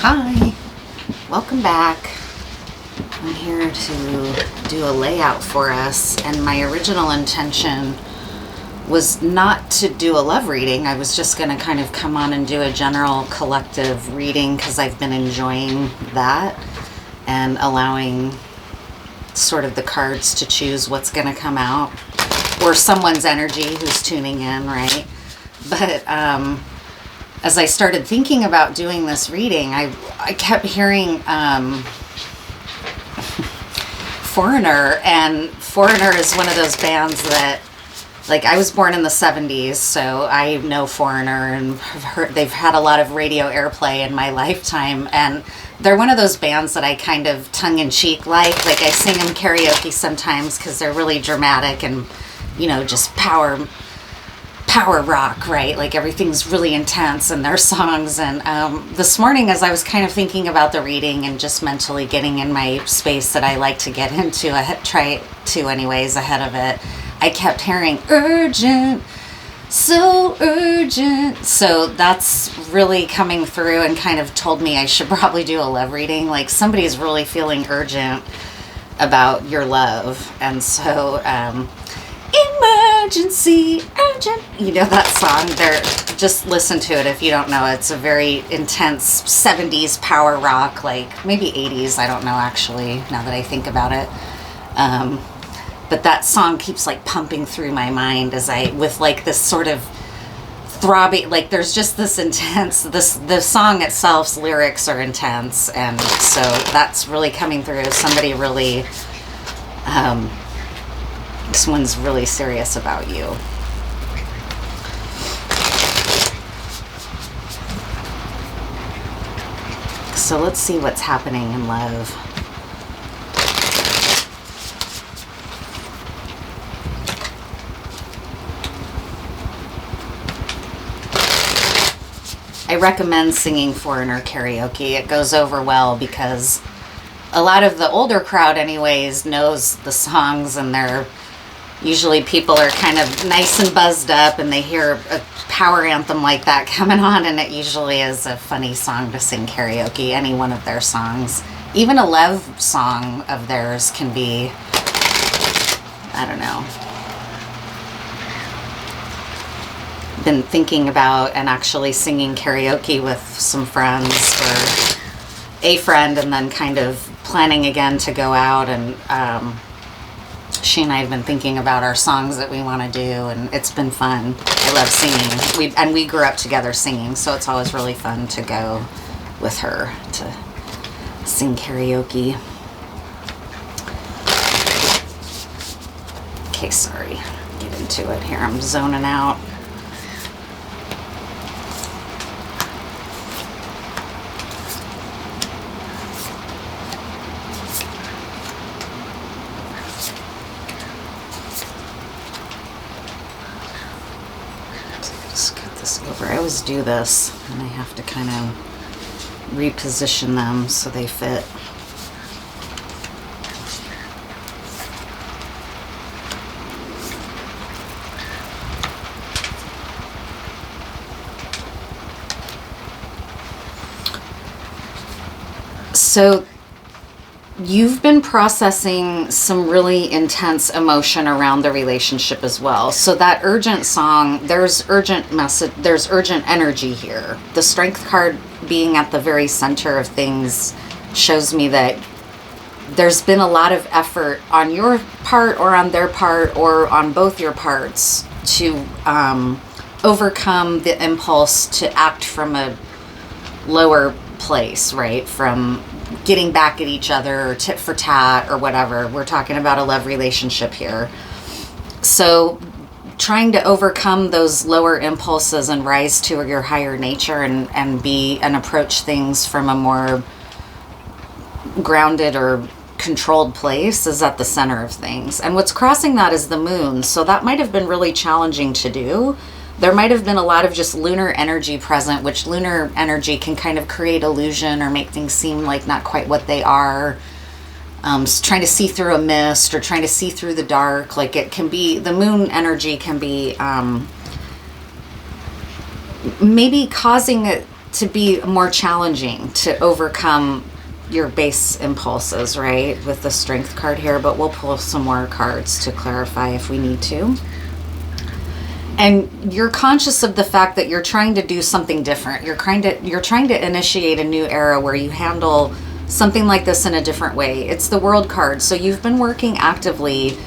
Hi, welcome back. I'm here to do a layout for us, and my original intention was not to do a love reading. I was just going to kind of come on and do a general collective reading because I've been enjoying that and allowing sort of the cards to choose what's going to come out, or someone's energy who's tuning in, right? But as I started thinking about doing this reading, I kept hearing Foreigner, and Foreigner is one of those bands that, like, I was born in the 70s, so I know Foreigner and have heard, they've had a lot of radio airplay in my lifetime, and they're one of those bands that I kind of tongue-in-cheek like I sing them karaoke sometimes because they're really dramatic and, you know, just power rock, right? Like everything's really intense in their songs. And this morning, as I was kind of thinking about the reading and just mentally getting in my space that I like to get into, try to anyways ahead of it, I kept hearing urgent, so urgent. So that's really coming through and kind of told me I should probably do a love reading. Like somebody's really feeling urgent about your love. And so emergency, urgent. You know that song? Just listen to it if you don't know. It's a very intense 70s power rock, like maybe 80s. I don't know actually, now that I think about it. But that song keeps like pumping through my mind with like this sort of throbbing, like there's just this intense, the song itself's lyrics are intense. And so that's really coming through. Somebody really, this one's really serious about you. So let's see what's happening in love. I recommend singing Foreigner karaoke. It goes over well because a lot of the older crowd anyways knows the songs, and they're usually people are kind of nice and buzzed up and they hear a power anthem like that coming on, and it usually is a funny song to sing karaoke, any one of their songs. Even a love song of theirs can be, I don't know. Been thinking about and actually singing karaoke with some friends, or a friend, and then kind of planning again to go out, and she and I have been thinking about our songs that we want to do, and it's been fun. I love singing. We grew up together singing, so it's always really fun to go with her to sing karaoke. Okay, sorry. Get into it here. I'm zoning out. I always do this, and I have to kind of reposition them so they fit. So you've been processing some really intense emotion around the relationship as well. So that urgent song, there's urgent message, there's urgent energy here. The Strength card being at the very center of things shows me that there's been a lot of effort on your part or on their part or on both your parts to overcome the impulse to act from a lower place, right? From getting back at each other or tit for tat or whatever. We're talking about a love relationship here. So trying to overcome those lower impulses and rise to your higher nature and approach things from a more grounded or controlled place is at the center of things. And what's crossing that is the moon. So that might have been really challenging to do. There might have been a lot of just lunar energy present, which lunar energy can kind of create illusion or make things seem like not quite what they are. Trying to see through a mist or trying to see through the dark. Like it can be, the moon energy can be maybe causing to be more challenging to overcome your base impulses, right? With the Strength card here, but we'll pull some more cards to clarify if we need to. And you're conscious of the fact that you're trying to do something different. You're trying to initiate a new era where you handle something like this in a different way. It's the World card. So you've been working actively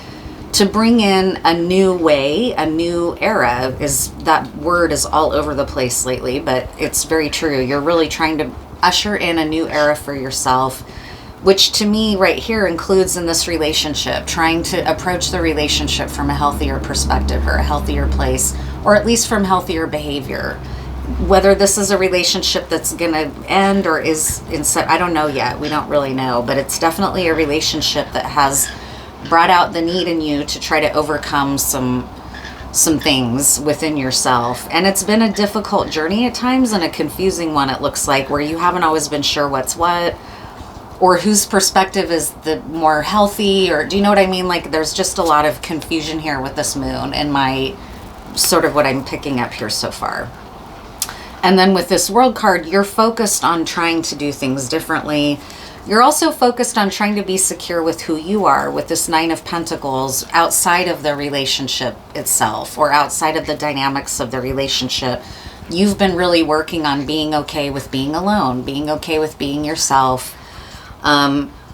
to bring in a new way, a new era. Is that word is all over the place lately, but it's very true. You're really trying to usher in a new era for yourself, which to me right here includes in this relationship, trying to approach the relationship from a healthier perspective or a healthier place, or at least from healthier behavior. Whether this is a relationship that's going to end or is instead, I don't know yet. We don't really know, but it's definitely a relationship that has brought out the need in you to try to overcome some things within yourself. And it's been a difficult journey at times, and a confusing one, it looks like, where you haven't always been sure what's what, or whose perspective is the more healthy, or do you know what I mean? Like, there's just a lot of confusion here with this moon and my sort of what I'm picking up here so far. And then with this World card, you're focused on trying to do things differently. You're also focused on trying to be secure with who you are, with this Nine of Pentacles, outside of the relationship itself or outside of the dynamics of the relationship. You've been really working on being okay with being alone, being okay with being yourself,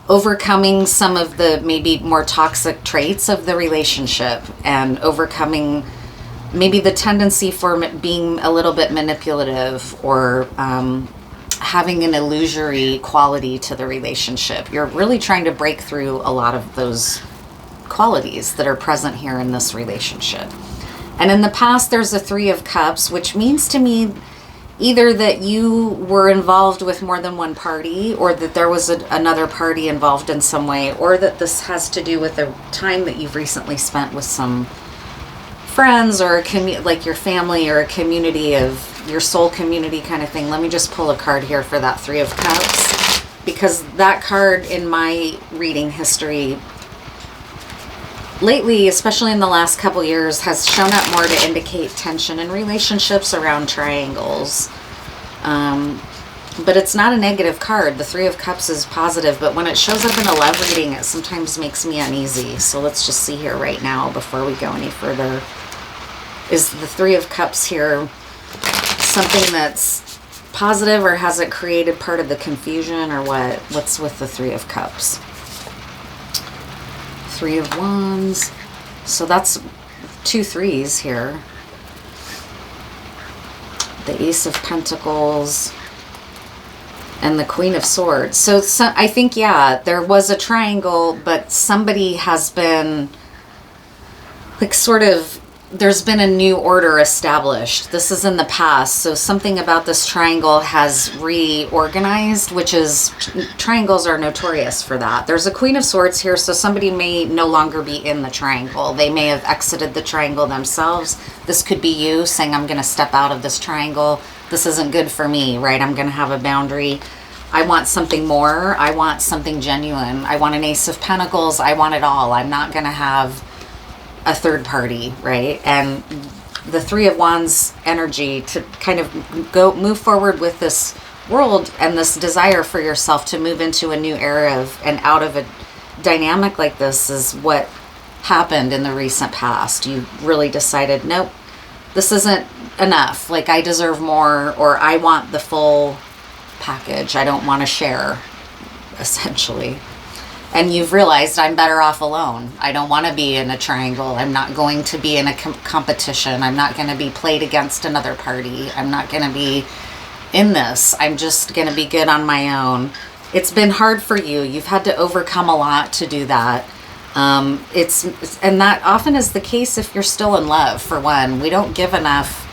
overcoming some of the maybe more toxic traits of the relationship, and overcoming maybe the tendency for being a little bit manipulative, or having an illusory quality to the relationship. You're really trying to break through a lot of those qualities that are present here in this relationship. And in the past, there's a Three of Cups, which means to me either that you were involved with more than one party, or that there was another party involved in some way, or that this has to do with the time that you've recently spent with some friends, or like your family, or a community of your soul community kind of thing. Let me just pull a card here for that Three of Cups, because that card in my reading history lately, especially in the last couple years, has shown up more to indicate tension in relationships around triangles. But it's not a negative card. The Three of Cups is positive, but when it shows up in a love reading, it sometimes makes me uneasy. So let's just see here right now before we go any further. Is the Three of Cups here something that's positive, or has it created part of the confusion, or what? What's with the Three of Cups? Three of Wands. So that's 2 threes here. The Ace of Pentacles and the Queen of Swords. So I think, yeah, there was a triangle, but somebody has been like sort of, there's been a new order established. This is in the past. So something about this triangle has reorganized, which is, triangles are notorious for that. There's a Queen of Swords here, so somebody may no longer be in the triangle. They may have exited the triangle themselves. This could be you saying, I'm going to step out of this triangle. This isn't good for me, right? I'm going to have a boundary. I want something more. I want something genuine. I want an Ace of Pentacles. I want it all. I'm not going to have a third party, right? And the Three of Wands energy to kind of move forward with this world and this desire for yourself to move into a new era of, and out of a dynamic like this, is what happened in the recent past. You really decided, nope, this isn't enough. Like, I deserve more, or I want the full package. I don't want to share, essentially. And you've realized, I'm better off alone. I don't want to be in a triangle. I'm not going to be in a competition. I'm not going to be played against another party. I'm not going to be in this. I'm just going to be good on my own. It's been hard for you. You've had to overcome a lot to do that. And that often is the case if you're still in love, for one. We don't give enough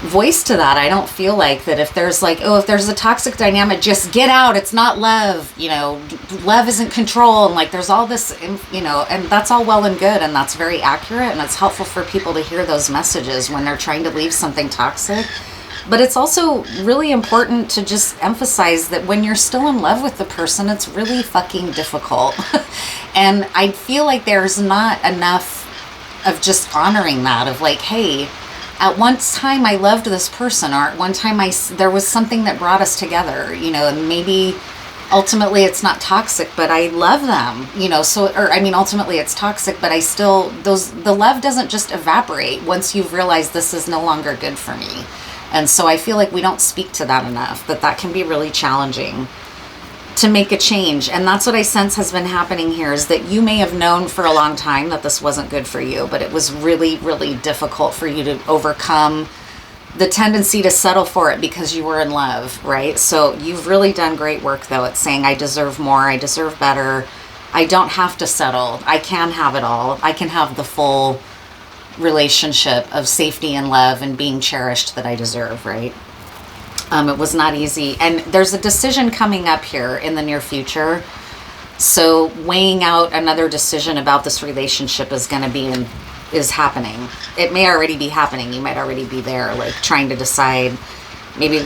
voice to that. I don't feel like that if there's like, oh, if there's a toxic dynamic, just get out. It's not love, you know, love isn't control. And like, there's all this, you know, and that's all well and good. And that's very accurate. And it's helpful for people to hear those messages when they're trying to leave something toxic. But it's also really important to just emphasize that when you're still in love with the person, it's really fucking difficult. And I feel like there's not enough of just honoring that, of like, hey, at one time I loved this person, or at one time there was something that brought us together, and maybe ultimately it's not toxic, but I love them, ultimately it's toxic, but the love doesn't just evaporate once you've realized this is no longer good for me. And so I feel like we don't speak to that enough, that can be really challenging to make a change. And that's what I sense has been happening here, is that you may have known for a long time that this wasn't good for you, but it was really, really difficult for you to overcome the tendency to settle for it because you were in love, right? So you've really done great work, though, at saying, I deserve more, I deserve better, I don't have to settle, I can have it all, I can have the full relationship of safety and love and being cherished that I deserve, right? It was not easy. And there's a decision coming up here in the near future. So weighing out another decision about this relationship is happening. It may already be happening. You might already be there, like trying to decide, maybe,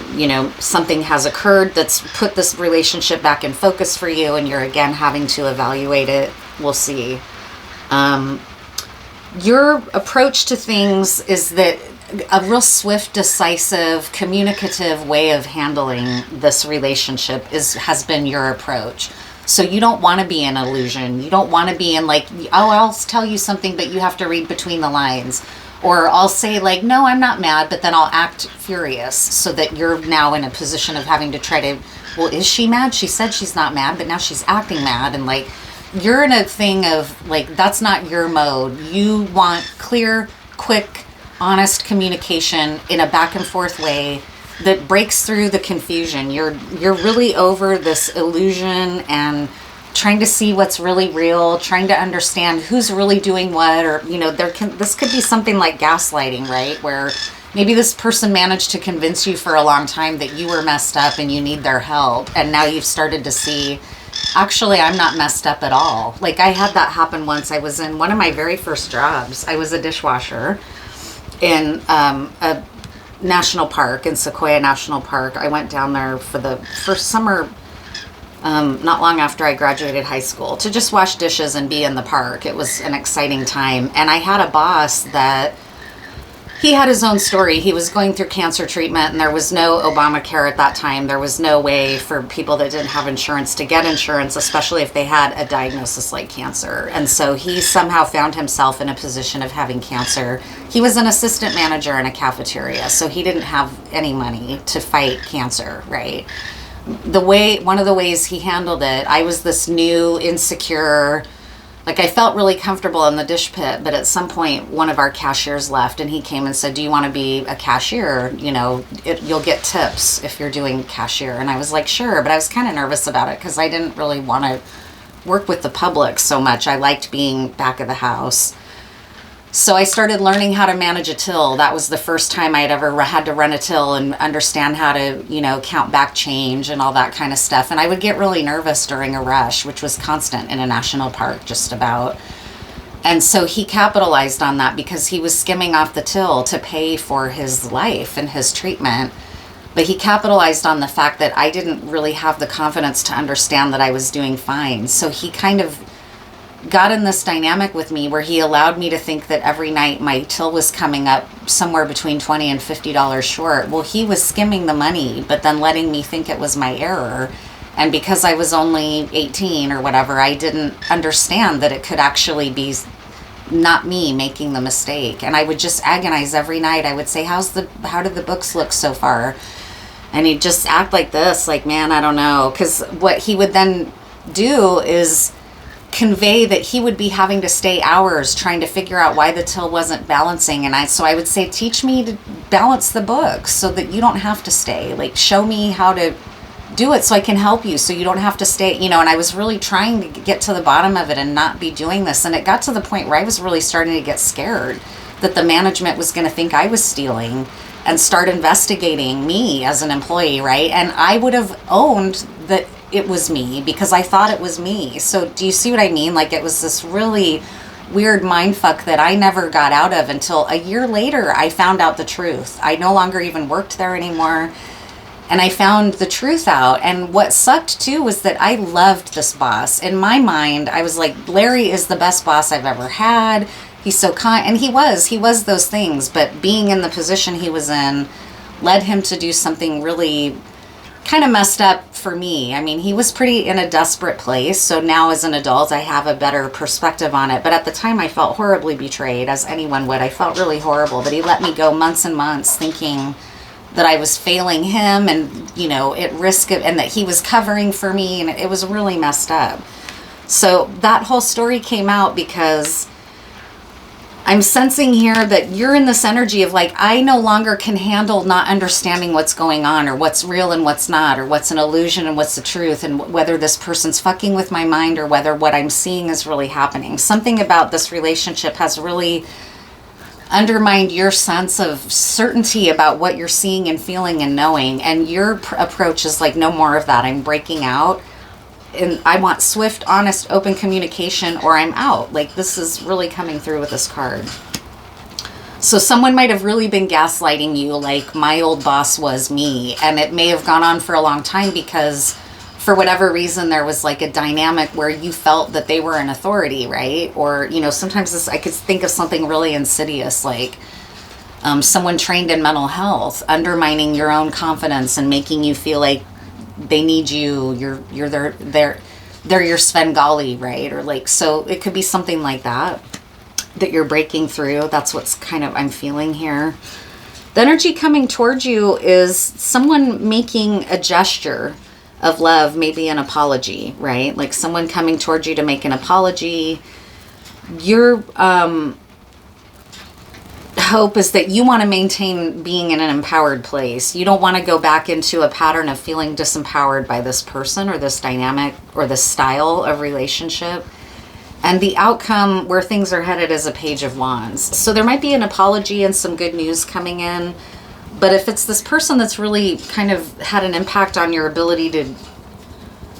something has occurred that's put this relationship back in focus for you, and you're again having to evaluate it. We'll see. Your approach to things is that a real swift, decisive, communicative way of handling this relationship has been your approach. So you don't want to be in illusion. You don't want to be in like, oh, I'll tell you something, but you have to read between the lines. Or I'll say like, no, I'm not mad, but then I'll act furious, so that you're now in a position of having to try to, well, is she mad? She said she's not mad, but now she's acting mad. And like, you're in a thing of like, that's not your mode. You want clear, quick, honest communication in a back and forth way that breaks through the confusion. You're really over this illusion and trying to see what's really real, trying to understand who's really doing what, or this could be something like gaslighting, right? Where maybe this person managed to convince you for a long time that you were messed up and you need their help, and now you've started to see, actually, I'm not messed up at all. Like, I had that happen once. I was in one of my very first jobs. I was a dishwasher in a national park, in Sequoia National Park. I went down there for the first summer, not long after I graduated high school, to just wash dishes and be in the park. It was an exciting time. And I had a boss that, he had his own story. He was going through cancer treatment, and there was no Obamacare at that time. There was no way for people that didn't have insurance to get insurance, especially if they had a diagnosis like cancer. And so he somehow found himself in a position of having cancer. He was an assistant manager in a cafeteria, so he didn't have any money to fight cancer, right? One of the ways he handled it, I was this new, insecure, like, I felt really comfortable in the dish pit, but at some point one of our cashiers left, and he came and said, do you want to be a cashier? You'll get tips if you're doing cashier. And I was like, sure, but I was kind of nervous about it because I didn't really want to work with the public so much. I liked being back of the house. So I started learning how to manage a till. That was the first time I'd ever had to run a till and understand how to, count back change and all that kind of stuff. And I would get really nervous during a rush, which was constant in a national park, just about. And so he capitalized on that because he was skimming off the till to pay for his life and his treatment. But he capitalized on the fact that I didn't really have the confidence to understand that I was doing fine. So he kind of got in this dynamic with me where he allowed me to think that every night my till was coming up somewhere between $20 and $50 short. Well, he was skimming the money, but then letting me think it was my error. And because I was only 18 or whatever, I didn't understand that it could actually be not me making the mistake. And I would just agonize every night. I would say, how did the books look so far? And he'd just act like this, like, man, I don't know. Because what he would then do is convey that he would be having to stay hours trying to figure out why the till wasn't balancing. And so I would say, teach me to balance the books so that you don't have to stay. Like, show me how to do it so I can help you so you don't have to stay, and I was really trying to get to the bottom of it and not be doing this. And it got to the point where I was really starting to get scared that the management was going to think I was stealing and start investigating me as an employee, right? And I would have owned that it was me because I thought it was me. So do you see what I mean? Like, it was this really weird mindfuck that I never got out of until a year later. I found out the truth. I no longer even worked there anymore. And I found the truth out. And what sucked too was that I loved this boss. In my mind, I was like, Larry is the best boss I've ever had. He's so kind, and he was those things, but being in the position he was in led him to do something really kind of messed up for me. I mean, he was pretty in a desperate place. So now as an adult, I have a better perspective on it. But at the time, I felt horribly betrayed, as anyone would. I felt really horrible that he let me go months and months thinking that I was failing him and, you know, at risk of, and that he was covering for me. And it was really messed up. So that whole story came out because I'm sensing here that you're in this energy of like, I no longer can handle not understanding what's going on, or what's real and what's not, or what's an illusion and what's the truth, and whether this person's fucking with my mind or whether what I'm seeing is really happening. Something about this relationship has really undermined your sense of certainty about what you're seeing and feeling and knowing. And your approach is like, no more of that. I'm breaking out. And I want swift, honest, open communication, or I'm out. Like, this is really coming through with this card. So someone might have really been gaslighting you, like my old boss was me. And it may have gone on for a long time because for whatever reason, there was like a dynamic where you felt that they were an authority, right? Or, you know, sometimes this, I could think of something really insidious, like someone trained in mental health, undermining your own confidence and making you feel like they need you, you're they're your Svengali, right? Or like, so it could be something like that you're breaking through. That's what's kind of I'm feeling here. The energy coming towards you is someone making a gesture of love, maybe an apology, right? Like someone coming towards you to make an apology. You're hope is that you want to maintain being in an empowered place. You don't want to go back into a pattern of feeling disempowered by this person or this dynamic or this style of relationship. And the outcome where things are headed is a Page of Wands. So there might be an apology and some good news coming in. But if it's this person that's really kind of had an impact on your ability to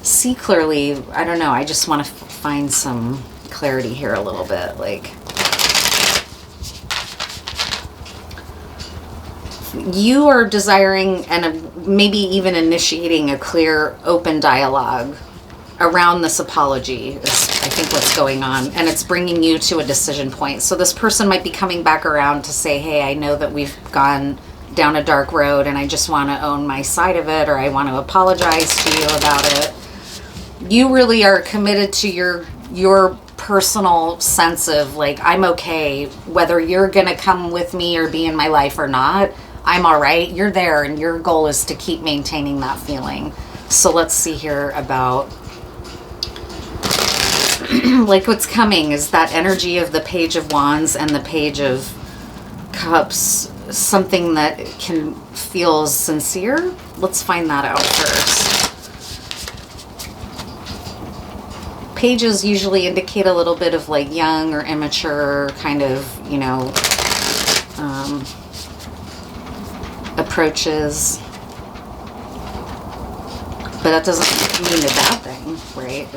see clearly, I don't know. I just want to find some clarity here a little bit. Like, you are desiring and maybe even initiating a clear, open dialogue around this apology is, I think, what's going on. And it's bringing you to a decision point. So this person might be coming back around to say, hey, I know that we've gone down a dark road and I just want to own my side of it, or I want to apologize to you about it. You really are committed to your personal sense of like, I'm okay, whether you're going to come with me or be in my life or not. I'm all right. You're there, and your goal is to keep maintaining that feeling. So let's see here about like what's coming is that energy of the Page of Wands and the Page of Cups, something that can feel sincere. Let's find that out first. Pages usually indicate a little bit of like young or immature kind of, you know, approaches, but that doesn't mean a bad thing, right?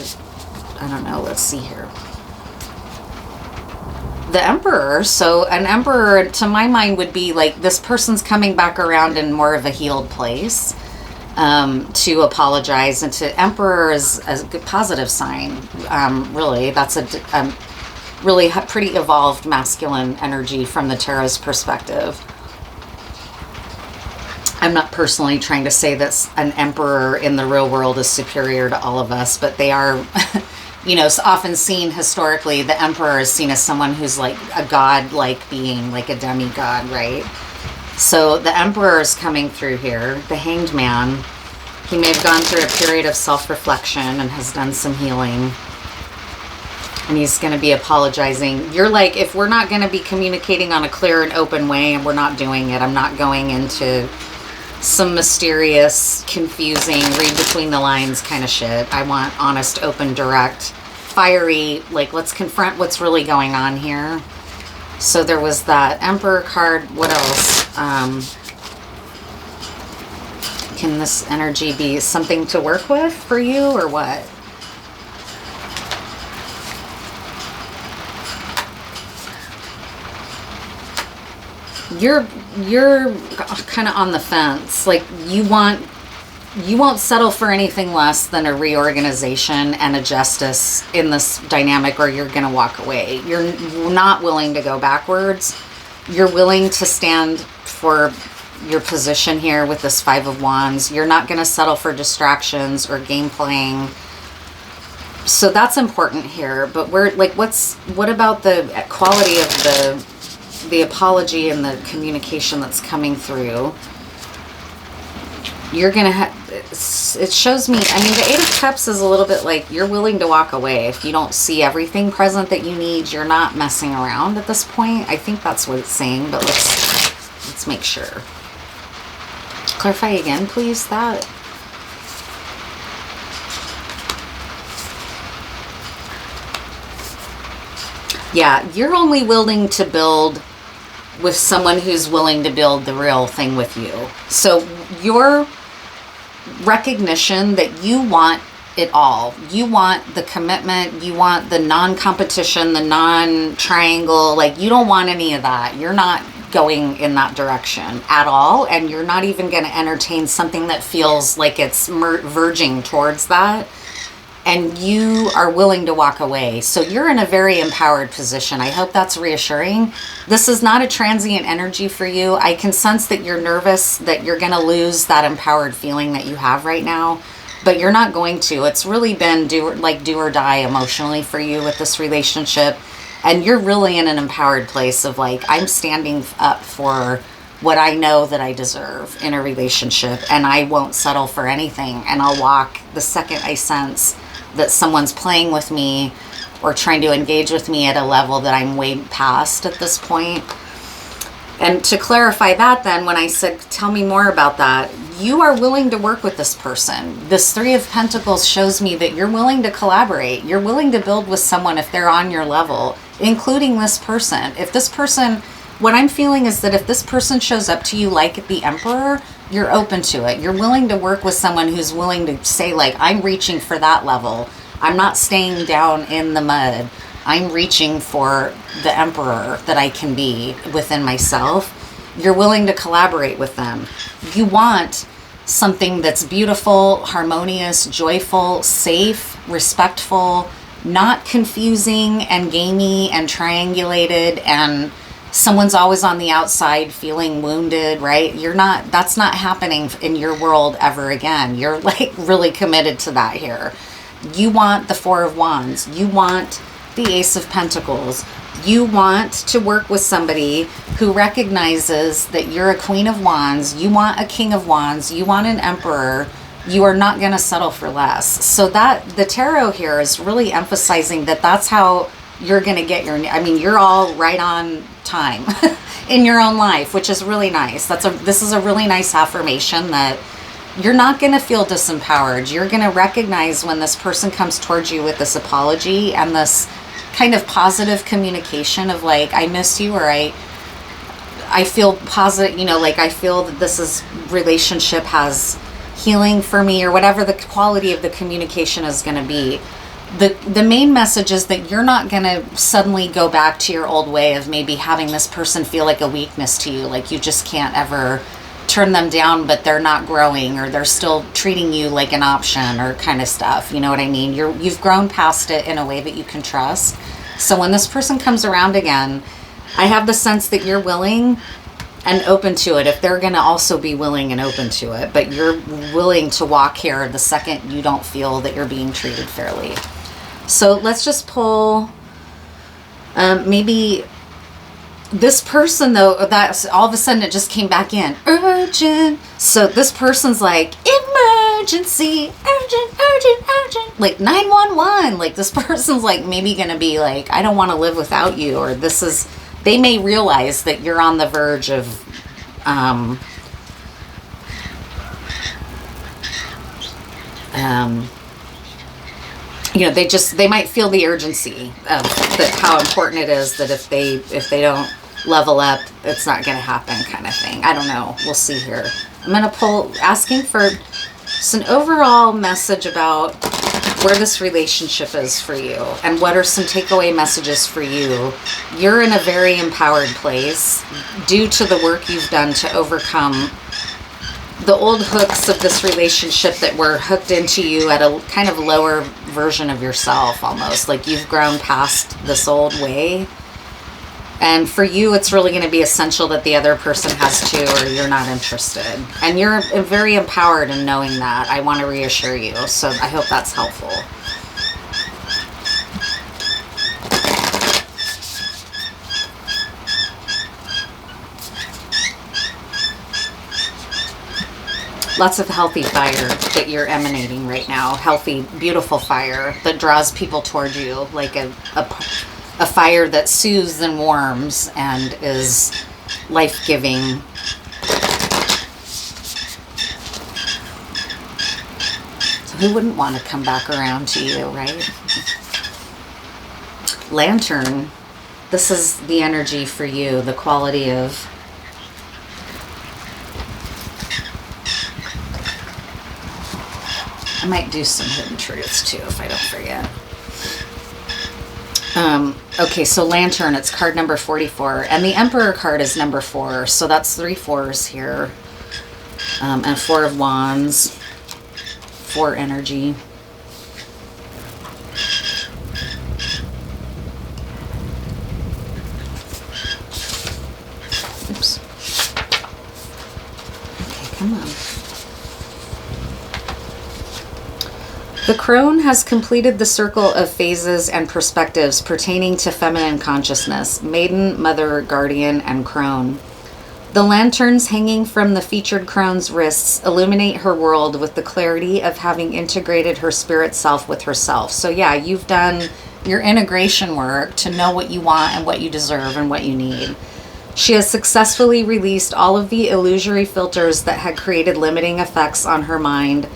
I don't know. Let's see here. The Emperor. So an Emperor, to my mind, would be like this person's coming back around in more of a healed place to apologize. And to Emperor is a good positive sign. Really, that's a really pretty evolved masculine energy from the tarot's perspective. I'm not personally trying to say that an emperor in the real world is superior to all of us, but they are, you know, often seen historically, the emperor is seen as someone who's like a god-like being, like a demigod, right? So the emperor is coming through here. The Hanged Man, he may have gone through a period of self-reflection and has done some healing. And he's going to be apologizing. You're like, if we're not going to be communicating on a clear and open way and we're not doing it, I'm not going into some mysterious, confusing, read between the lines kind of shit. I want honest, open, direct, fiery, like let's confront what's really going on here. So there was that Emperor card. What else? Can this energy be something to work with for you or what? You're kind of on the fence. Like you want you won't settle for anything less than a reorganization and a justice in this dynamic, or you're going to walk away. You're not willing to go backwards. You're willing to stand for your position here with this Five of Wands. You're not going to settle for distractions or game playing. So that's important here. But we're like, what about the quality of the apology and the communication that's coming through? You're going to have, it shows me, I mean, the Eight of Cups is a little bit like you're willing to walk away. If you don't see everything present that you need, you're not messing around at this point. I think that's what it's saying, but let's make sure. Clarify again, please, that. Yeah, you're only willing to build with someone who's willing to build the real thing with you. So your recognition that you want it all. You want the commitment, you want the non-competition, the non-triangle, like you don't want any of that. You're not going in that direction at all, and you're not even going to entertain something that feels like it's verging towards that. And you are willing to walk away. So you're in a very empowered position. I hope that's reassuring. This is not a transient energy for you. I can sense that you're nervous, that you're going to lose that empowered feeling that you have right now, but you're not going to. It's really been do or die emotionally for you with this relationship. And you're really in an empowered place of like, I'm standing up for what I know that I deserve in a relationship, and I won't settle for anything. And I'll walk the second I sense that someone's playing with me or trying to engage with me at a level that I'm way past at this point. And to clarify that then, when I said, tell me more about that, you are willing to work with this person. This Three of Pentacles shows me that you're willing to collaborate. You're willing to build with someone if they're on your level, including this person. If this person, what I'm feeling is that if this person shows up to you like the Emperor, you're open to it. You're willing to work with someone who's willing to say, like, I'm reaching for that level. I'm not staying down in the mud. I'm reaching for the Emperor that I can be within myself. You're willing to collaborate with them. You want something that's beautiful, harmonious, joyful, safe, respectful, not confusing and gamey and triangulated, and someone's always on the outside feeling wounded, right? That's not happening in your world ever again. You're like really committed to that here. You want the Four of Wands. You want the Ace of Pentacles. You want to work with somebody who recognizes that you're a Queen of Wands. You want a King of Wands. You want an Emperor. You are not going to settle for less. So that the tarot here is really emphasizing that that's how you're going to get you're all right on time in your own life, which is really nice. This is a really nice affirmation that you're not going to feel disempowered. You're going to recognize when this person comes towards you with this apology and this kind of positive communication of like, I miss you, or I feel positive, like I feel that this relationship has healing for me, or whatever the quality of the communication is going to be. The main message is that you're not going to suddenly go back to your old way of maybe having this person feel like a weakness to you, like you just can't ever turn them down, but they're not growing, or they're still treating you like an option, or kind of stuff. You know what I mean? You've grown past it in a way that you can trust. So when this person comes around again, I have the sense that you're willing and open to it, if they're going to also be willing and open to it, but you're willing to walk here the second you don't feel that you're being treated fairly. So let's just pull maybe this person, though, that's all of a sudden it just came back in. Urgent. So this person's like, emergency, urgent, urgent, urgent. Like 911. Like this person's like maybe going to be like, I don't want to live without you. Or they may realize that you're on the verge of, they might feel the urgency of how important it is that if they don't level up, it's not going to happen, kind of thing. I don't know. We'll see here. I'm going to pull, asking for just an overall message about where this relationship is for you and what are some takeaway messages for you. You're in a very empowered place due to the work you've done to overcome the old hooks of this relationship that were hooked into you at a kind of lower version of yourself, almost like you've grown past this old way. And for you, it's really going to be essential that the other person has too, or you're not interested. And you're very empowered in knowing that. I want to reassure you. So I hope that's helpful. Lots of healthy fire that you're emanating right now. Healthy, beautiful fire that draws people toward you, like a fire that soothes and warms and is life-giving. So who wouldn't want to come back around to you, right? Lantern, this is the energy for you, the quality of I might do some hidden truths too if I don't forget. Okay, so Lantern, it's card number 44. And the Emperor card is number 4. So that's 3 4s here. And 4 of Wands. 4 energy. Oops. Okay, come on. The crone has completed the circle of phases and perspectives pertaining to feminine consciousness, maiden, mother, guardian, and crone. The lanterns hanging from the featured crone's wrists illuminate her world with the clarity of having integrated her spirit self with herself. So yeah, you've done your integration work to know what you want and what you deserve and what you need. She has successfully released all of the illusory filters that had created limiting effects on her mind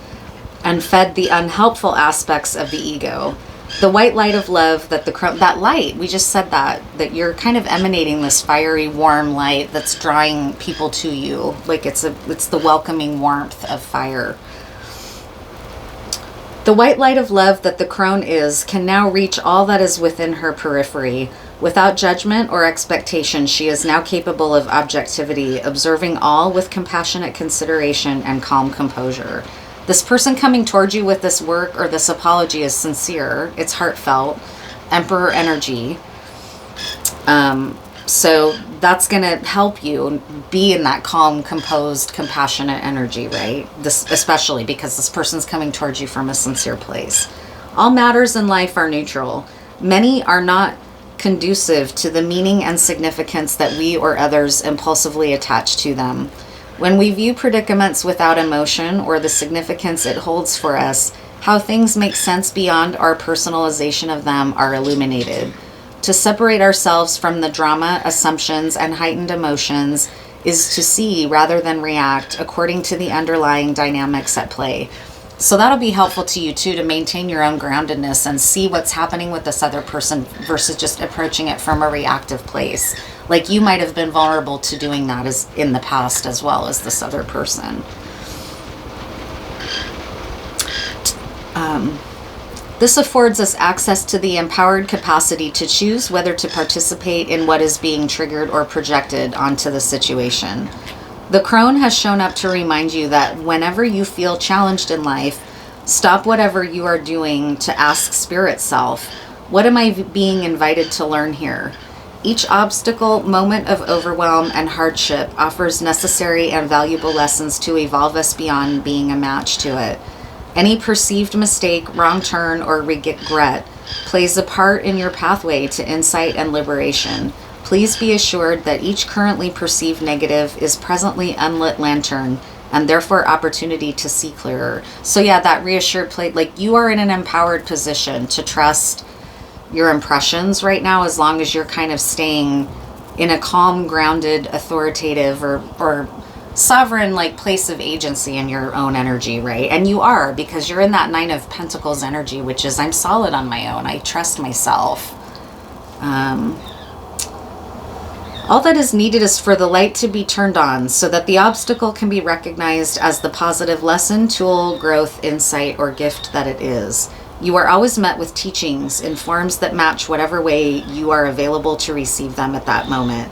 and fed the unhelpful aspects of the ego. The white light of love that that light, we just said that you're kind of emanating this fiery, warm light that's drawing people to you. Like it's the welcoming warmth of fire. The white light of love that the crone is can now reach all that is within her periphery. Without judgment or expectation, she is now capable of objectivity, observing all with compassionate consideration and calm composure. This person coming towards you with this work or this apology is sincere. It's heartfelt. Emperor energy. So that's going to help you be in that calm, composed, compassionate energy, right? This, especially because this person's coming towards you from a sincere place. All matters in life are neutral. Many are not conducive to the meaning and significance that we or others impulsively attach to them. When we view predicaments without emotion or the significance it holds for us, how things make sense beyond our personalization of them are illuminated. To separate ourselves from the drama, assumptions, and heightened emotions is to see rather than react according to the underlying dynamics at play. So that'll be helpful to you too, to maintain your own groundedness and see what's happening with this other person versus just approaching it from a reactive place. Like you might have been vulnerable to doing that as in the past as well as this other person. This affords us access to the empowered capacity to choose whether to participate in what is being triggered or projected onto the situation. The crone has shown up to remind you that whenever you feel challenged in life, stop whatever you are doing to ask spirit self, what am I being invited to learn here? Each obstacle, moment of overwhelm, and hardship offers necessary and valuable lessons to evolve us beyond being a match to it. Any perceived mistake, wrong turn, or regret plays a part in your pathway to insight and liberation. Please be assured that each currently perceived negative is presently unlit lantern and therefore opportunity to see clearer. So yeah, that reassured plate, like you are in an empowered position to trust your impressions right now, as long as you're kind of staying in a calm, grounded, authoritative, or sovereign like place of agency in your own energy, right? And you are, because you're in that 9 of Pentacles energy, which is I'm solid on my own. I trust myself. All that is needed is for the light to be turned on so that the obstacle can be recognized as the positive lesson, tool, growth, insight, or gift that it is. You are always met with teachings in forms that match whatever way you are available to receive them at that moment.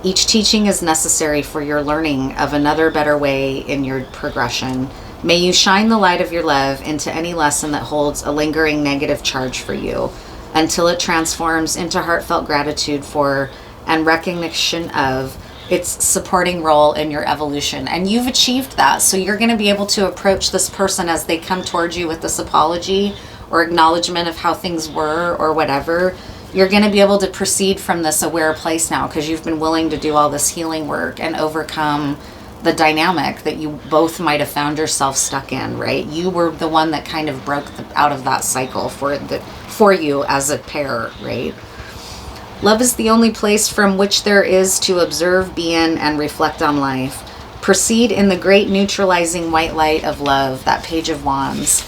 Each teaching is necessary for your learning of another better way in your progression. May you shine the light of your love into any lesson that holds a lingering negative charge for you, until it transforms into heartfelt gratitude for and recognition of its supporting role in your evolution. And you've achieved that. So you're going to be able to approach this person as they come towards you with this apology or acknowledgement of how things were or whatever. You're going to be able to proceed from this aware place now because you've been willing to do all this healing work and overcome the dynamic that you both might have found yourself stuck in, right? You were the one that kind of broke out of that cycle for you as a pair, right? Love is the only place from which there is to observe, be in, and reflect on life. Proceed in the great neutralizing white light of love, that Page of Wands,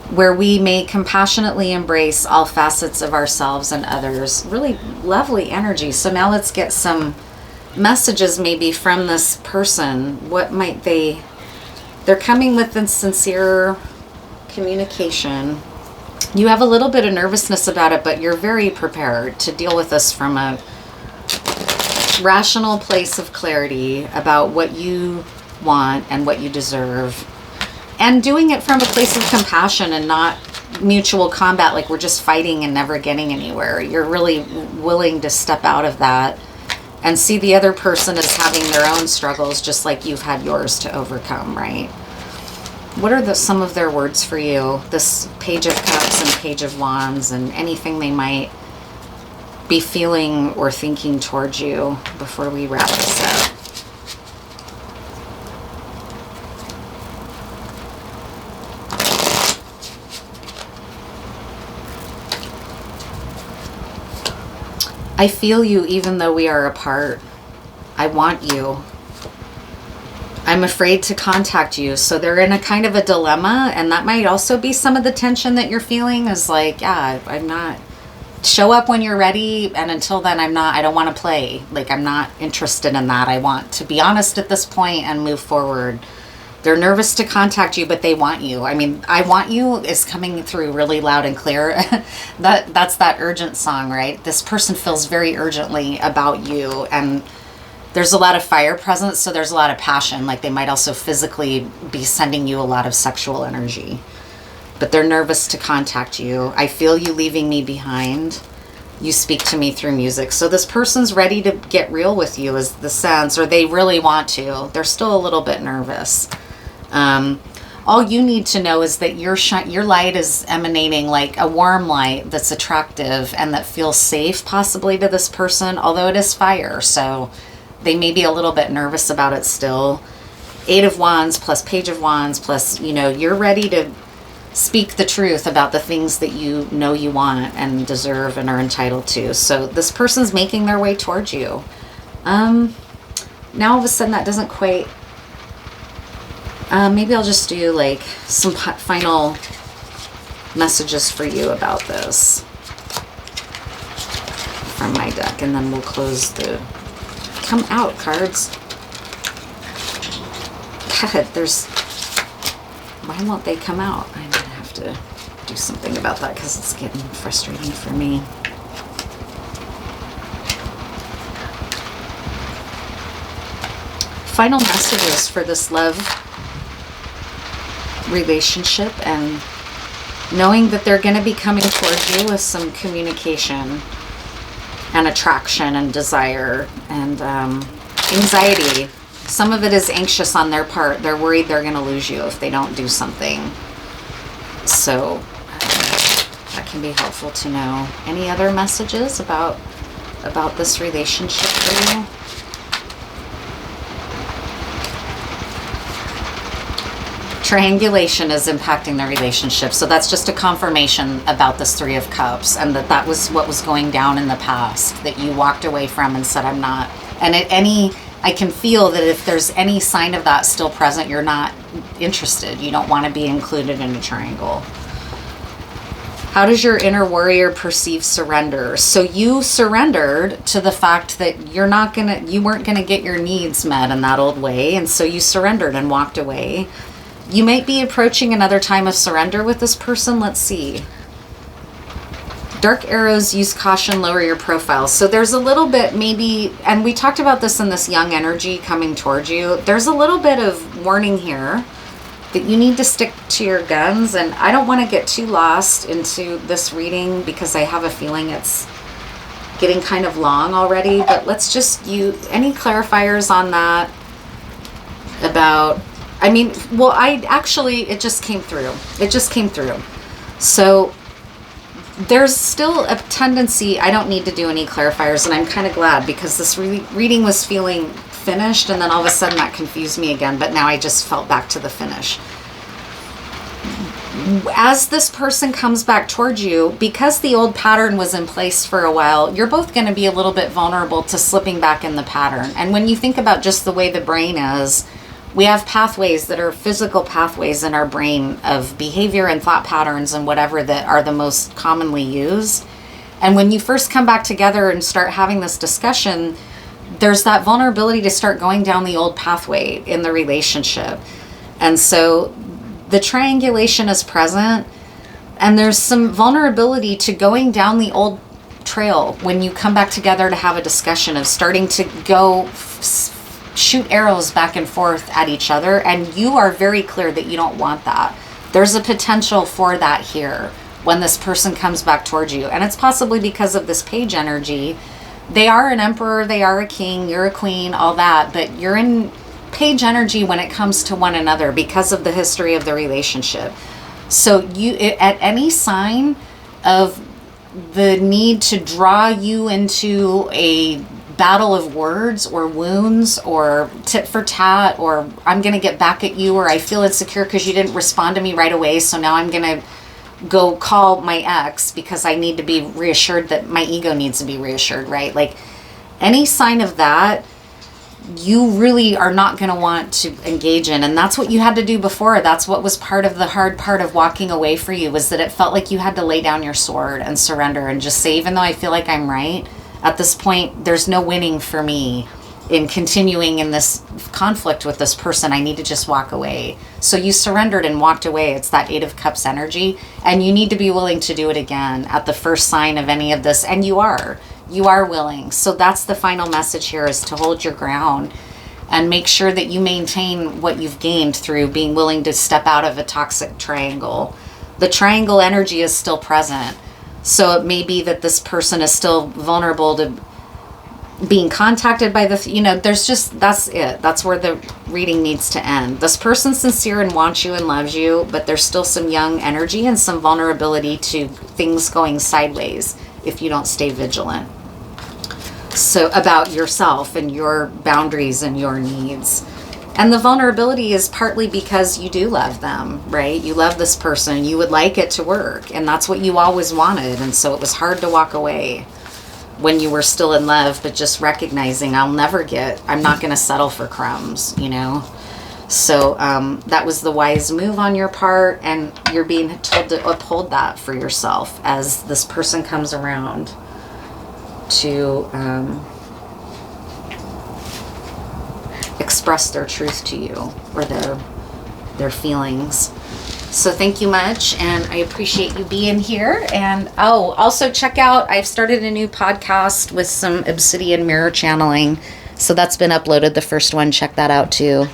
where we may compassionately embrace all facets of ourselves and others. Really lovely energy. So now let's get some messages maybe from this person. What might they're coming with a sincere communication. You have a little bit of nervousness about it, but you're very prepared to deal with this from a rational place of clarity about what you want and what you deserve. And doing it from a place of compassion and not mutual combat, like we're just fighting and never getting anywhere. You're really willing to step out of that and see the other person as having their own struggles, just like you've had yours to overcome, right? What are some of their words for you? This Page of Cups and Page of Wands, and anything they might be feeling or thinking towards you before we wrap this up. I feel you even though we are apart. I want you. I'm afraid to contact you. So they're in a kind of a dilemma, and that might also be some of the tension that you're feeling is like, yeah, I'm not, show up when you're ready, and until then I don't want to play. Like, I'm not interested in that. I want to be honest at this point and move forward. They're nervous to contact you, but they want you. I mean, I want you is coming through really loud and clear. That's that urgent song, right? This person feels very urgently about you, and there's a lot of fire present, so there's a lot of passion. Like, they might also physically be sending you a lot of sexual energy, but they're nervous to contact you. I feel you leaving me behind. You speak to me through music. So this person's ready to get real with you is the sense, or they really want to. They're still a little bit nervous. All you need to know is that your light is emanating like a warm light that's attractive and that feels safe possibly to this person, although it is fire. So they may be a little bit nervous about it still. 8 of Wands plus Page of Wands plus, you're ready to speak the truth about the things that you know you want and deserve and are entitled to. So this person's making their way towards you. Now all of a sudden that doesn't quite... maybe I'll just do like some final messages for you about this from my deck, and then we'll close the... Come out, cards. God, why won't they come out? I'm gonna have to do something about that because it's getting frustrating for me. Final messages for this love relationship, and knowing that they're going to be coming towards you with some communication and attraction and desire and anxiety. Some of it is anxious on their part. They're worried they're going to lose you if they don't do something. So that can be helpful to know. Any other messages about this relationship for you? Triangulation is impacting the relationship. So that's just a confirmation about this 3 of Cups, and that was what was going down in the past that you walked away from and said, I'm not. And I can feel that if there's any sign of that still present, you're not interested. You don't want to be included in a triangle. How does your inner warrior perceive surrender? So you surrendered to the fact that you weren't gonna get your needs met in that old way, and so you surrendered and walked away. You might be approaching another time of surrender with this person. Let's see. Dark arrows, use caution, lower your profile. So there's a little bit maybe, and we talked about this in this young energy coming towards you. There's a little bit of warning here that you need to stick to your guns. And I don't want to get too lost into this reading because I have a feeling it's getting kind of long already. But let's just use any clarifiers on that about, it just came through. It just came through. So there's still a tendency, I don't need to do any clarifiers, and I'm kind of glad because this reading was feeling finished, and then all of a sudden that confused me again, but now I just felt back to the finish. As this person comes back towards you, because the old pattern was in place for a while, you're both going to be a little bit vulnerable to slipping back in the pattern. And when you think about just the way the brain is, we have pathways that are physical pathways in our brain of behavior and thought patterns and whatever that are the most commonly used. And when you first come back together and start having this discussion, there's that vulnerability to start going down the old pathway in the relationship. And so the triangulation is present, and there's some vulnerability to going down the old trail when you come back together to have a discussion of starting to go shoot arrows back and forth at each other, and you are very clear that you don't want that. There's a potential for that here when this person comes back towards you, and it's possibly because of this page energy. They are an emperor, they are a king, you're a queen, all that, but you're in page energy when it comes to one another because of the history of the relationship. So at any sign of the need to draw you into a battle of words or wounds or tit for tat, or I'm going to get back at you, or I feel insecure because you didn't respond to me right away, so now I'm going to go call my ex because I need to be reassured, that my ego needs to be reassured, right? Like any sign of that, you really are not going to want to engage in. And that's what you had to do before. That's what was part of the hard part of walking away for you, was that it felt like you had to lay down your sword and surrender and just say, even though I feel like I'm right, at this point, there's no winning for me in continuing in this conflict with this person. I need to just walk away. So you surrendered and walked away. It's that 8 of Cups energy. And you need to be willing to do it again at the first sign of any of this. And you are willing. So that's the final message here, is to hold your ground and make sure that you maintain what you've gained through being willing to step out of a toxic triangle. The triangle energy is still present. So it may be that this person is still vulnerable to being contacted by that's it. That's where the reading needs to end. This person's sincere and wants you and loves you, but there's still some young energy and some vulnerability to things going sideways if you don't stay vigilant. So about yourself and your boundaries and your needs. And the vulnerability is partly because you do love them, right? You love this person. You would like it to work. And that's what you always wanted. And so it was hard to walk away when you were still in love, but just recognizing I'm not going to settle for crumbs, you know? So that was the wise move on your part. And you're being told to uphold that for yourself as this person comes around to express their truth to you, or their feelings. So thank you much, and I appreciate you being here. And also check out, I've started a new podcast with some obsidian mirror channeling, so that's been uploaded, the first one. Check that out too.